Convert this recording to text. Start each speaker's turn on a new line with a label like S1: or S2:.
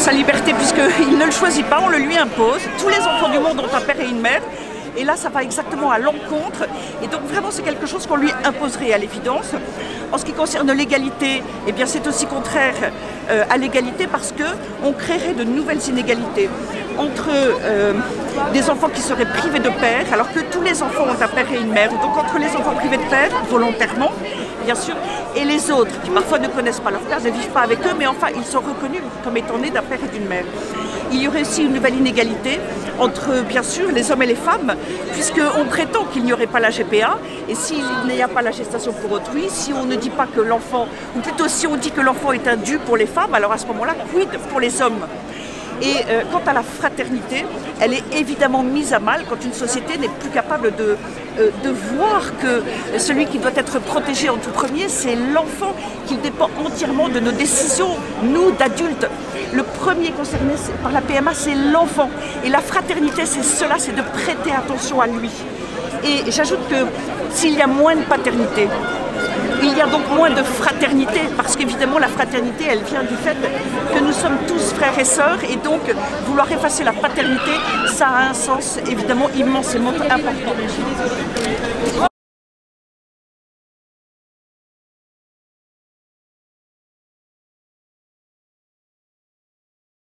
S1: sa liberté puisqu'il ne le choisit pas, on le lui impose. Tous les enfants du monde ont un père et une mère. Et là, ça va exactement à l'encontre. Et donc, vraiment, c'est quelque chose qu'on lui imposerait à l'évidence. En ce qui concerne l'égalité, eh bien, c'est aussi contraire à l'égalité parce qu'on créerait de nouvelles inégalités entre des enfants qui seraient privés de père, alors que tous les enfants ont un père et une mère. Donc, entre les enfants privés de père, volontairement, bien sûr, et les autres, qui parfois ne connaissent pas leur père, ne vivent pas avec eux, mais enfin, ils sont reconnus comme étant nés d'un père et d'une mère. Il y aurait aussi une nouvelle inégalité entre, bien sûr, les hommes et les femmes, puisqu'on prétend qu'il n'y aurait pas la GPA, et s'il n'y a pas la gestation pour autrui, si on ne dit pas que l'enfant, ou plutôt si on dit que l'enfant est un dû pour les femmes, alors à ce moment-là, quid pour les hommes? Et quant à la fraternité, elle est évidemment mise à mal quand une société n'est plus capable de voir que celui qui doit être protégé en tout premier, c'est l'enfant, qui dépend entièrement de nos décisions, nous, d'adultes. Le premier concerné par la PMA, c'est l'enfant. Et la fraternité, c'est cela, c'est de prêter attention à lui. Et j'ajoute que s'il y a moins de paternité, il y a donc moins de fraternité, parce qu'évidemment la fraternité, elle vient du fait que nous sommes tous frères et sœurs, et donc vouloir effacer la paternité, ça a un sens évidemment immensément important.